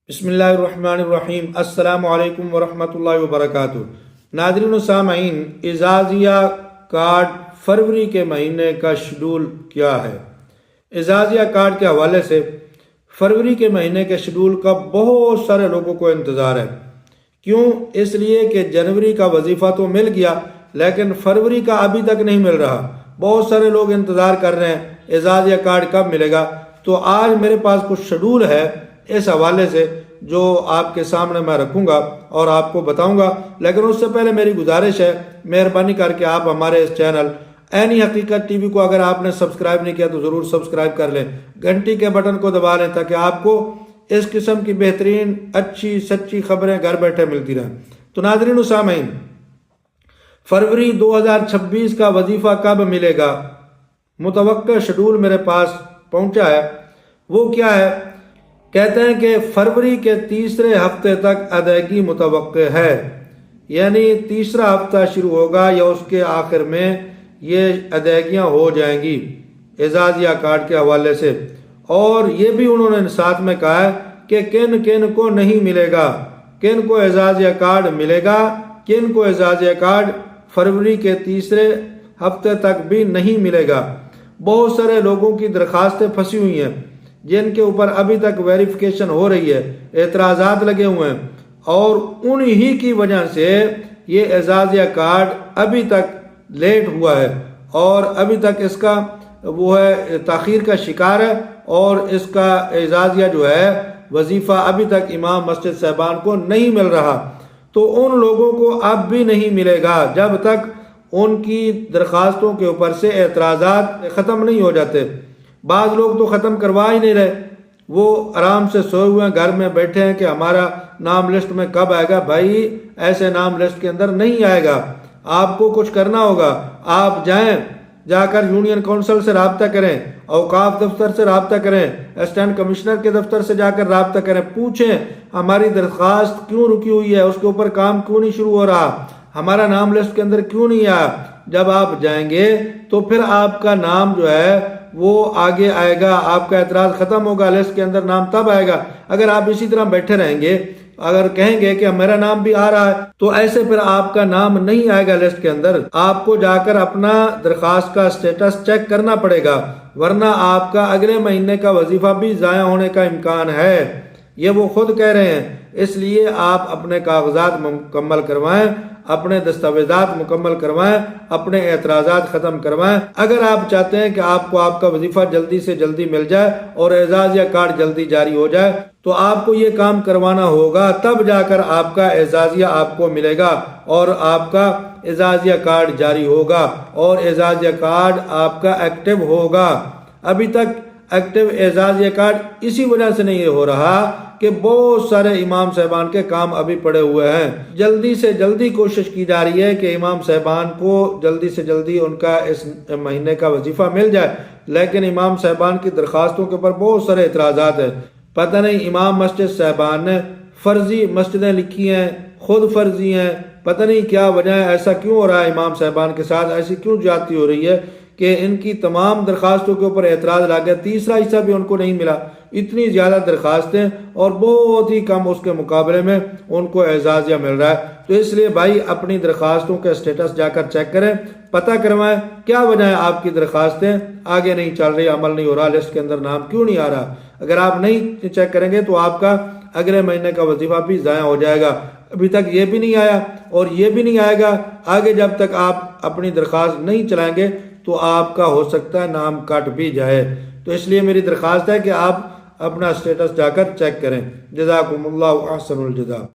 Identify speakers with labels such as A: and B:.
A: بسم اللہ الرحمن الرحیم۔ السلام علیکم ورحمۃ اللہ وبرکاتہ۔ ناظرین و سامعین، اعزازیہ کارڈ فروری کے مہینے کا شیڈول کیا ہے؟ اعزازیہ کارڈ کے حوالے سے فروری کے مہینے کے شیڈول کا بہت سارے لوگوں کو انتظار ہے۔ کیوں؟ اس لیے کہ جنوری کا وظیفہ تو مل گیا لیکن فروری کا ابھی تک نہیں مل رہا۔ بہت سارے لوگ انتظار کر رہے ہیں اعزازیہ کارڈ کب ملے گا۔ تو آج میرے پاس کچھ شیڈول ہے اس حوالے سے جو آپ کے سامنے میں رکھوں گا اور آپ کو بتاؤں گا، لیکن اس سے پہلے میری گزارش ہے، مہربانی کر کے آپ ہمارے اس چینل عینی حقیقت ٹی وی کو اگر آپ نے سبسکرائب نہیں کیا تو ضرور سبسکرائب کر لیں، گھنٹی کے بٹن کو دبا لیں تاکہ آپ کو اس قسم کی بہترین اچھی سچی خبریں گھر بیٹھے ملتی رہیں۔ تو ناظرین و سامعین، فروری 2026 کا وظیفہ کب ملے گا؟ متوقع شیڈول میرے پاس پہنچا ہے۔ وہ کیا ہے؟ کہتے ہیں کہ فروری کے تیسرے ہفتے تک ادائیگی متوقع ہے، یعنی تیسرا ہفتہ شروع ہوگا یا اس کے آخر میں یہ ادائیگیاں ہو جائیں گی اعزازیہ کارڈ کے حوالے سے۔ اور یہ بھی انہوں نے ساتھ میں کہا ہے کہ کن کن کو نہیں ملے گا، کن کو اعزازیہ کارڈ ملے گا، کن کو اعزازیہ کارڈ فروری کے تیسرے ہفتے تک بھی نہیں ملے گا۔ بہت سارے لوگوں کی درخواستیں پھنسی ہوئی ہیں جن کے اوپر ابھی تک ویریفیکیشن ہو رہی ہے، اعتراضات لگے ہوئے ہیں، اور انہی کی وجہ سے یہ اعزازیہ کارڈ ابھی تک لیٹ ہوا ہے اور ابھی تک اس کا وہ ہے تاخیر کا شکار ہے، اور اس کا اعزازیہ جو ہے وظیفہ ابھی تک امام مسجد صاحبان کو نہیں مل رہا۔ تو ان لوگوں کو اب بھی نہیں ملے گا جب تک ان کی درخواستوں کے اوپر سے اعتراضات ختم نہیں ہو جاتے۔ بعض لوگ تو ختم کروا ہی نہیں رہے، وہ آرام سے سوئے ہوئے ہیں، گھر میں بیٹھے ہیں کہ ہمارا نام لسٹ میں کب آئے گا۔ بھائی ایسے نام لسٹ کے اندر نہیں آئے گا، آپ کو کچھ کرنا ہوگا۔ آپ جائیں، جا کر یونین کونسل سے رابطہ کریں، اوقاف دفتر سے رابطہ کریں، اسسٹنٹ کمشنر کے دفتر سے جا کر رابطہ کریں، پوچھیں ہماری درخواست کیوں رکی ہوئی ہے، اس کے اوپر کام کیوں نہیں شروع ہو رہا، ہمارا نام لسٹ کے اندر کیوں نہیں آیا۔ جب آپ جائیں گے تو پھر آپ کا نام جو ہے وہ آگے آئے گا، آپ کا اعتراض ختم ہوگا، لسٹ کے اندر نام تب آئے گا۔ اگر آپ اسی طرح بیٹھے رہیں گے، اگر کہیں گے کہ میرا نام بھی آ رہا ہے، تو ایسے پھر آپ کا نام نہیں آئے گا لسٹ کے اندر۔ آپ کو جا کر اپنا درخواست کا سٹیٹس چیک کرنا پڑے گا، ورنہ آپ کا اگلے مہینے کا وظیفہ بھی ضائع ہونے کا امکان ہے، یہ وہ خود کہہ رہے ہیں۔ اس لیے آپ اپنے کاغذات مکمل کروائیں، اپنے دستاویزات مکمل کروائیں، اپنے اعتراضات ختم کروائیں۔ اگر آپ چاہتے ہیں کہ آپ کو آپ کا وظیفہ جلدی سے جلدی مل جائے اور اعزازیہ کارڈ جلدی جاری ہو جائے تو آپ کو یہ کام کروانا ہوگا، تب جا کر آپ کا اعزازیہ آپ کو ملے گا اور آپ کا اعزازیہ کارڈ جاری ہوگا اور اعزازیہ کارڈ آپ کا ایکٹیو ہوگا۔ ابھی تک ایکٹیو اعزازیہ کارڈ اسی وجہ سے نہیں ہو رہا کہ بہت سارے امام صاحبان کے کام ابھی پڑے ہوئے ہیں۔ جلدی سے جلدی کوشش کی جا رہی ہے کہ امام صاحبان کو جلدی سے جلدی ان کا اس مہینے کا وظیفہ مل جائے، لیکن امام صاحبان کی درخواستوں کے اوپر بہت سارے اعتراضات ہیں۔ پتہ نہیں امام مسجد صاحبان نے فرضی مسجدیں لکھی ہیں، خود فرضی ہیں، پتہ نہیں کیا وجہ ہے، ایسا کیوں ہو رہا ہے امام صاحبان کے ساتھ، ایسی کیوں جاتی ہو رہی ہے کہ ان کی تمام درخواستوں کے اوپر اعتراض لگ گیا، تیسرا حصہ بھی ان کو نہیں ملا۔ اتنی زیادہ درخواستیں اور بہت ہی کم اس کے مقابلے میں ان کو اعزازیہ مل رہا ہے۔ تو اس لیے بھائی اپنی درخواستوں کے سٹیٹس جا کر چیک کریں، پتہ کروائیں کیا وجہ ہے آپ کی درخواستیں آگے نہیں چل رہی، عمل نہیں ہو رہا، لسٹ کے اندر نام کیوں نہیں آ رہا۔ اگر آپ نہیں چیک کریں گے تو آپ کا اگلے مہینے کا وظیفہ بھی ضائع ہو جائے گا۔ ابھی تک یہ بھی نہیں آیا اور یہ بھی نہیں آئے گا، آگے جب تک آپ اپنی درخواست نہیں چلائیں گے تو آپ کا ہو سکتا ہے نام کٹ بھی جائے۔ تو اس لیے میری درخواست ہے کہ آپ اپنا سٹیٹس جا کر چیک کریں۔ جزاکم اللہ احسن الجزا۔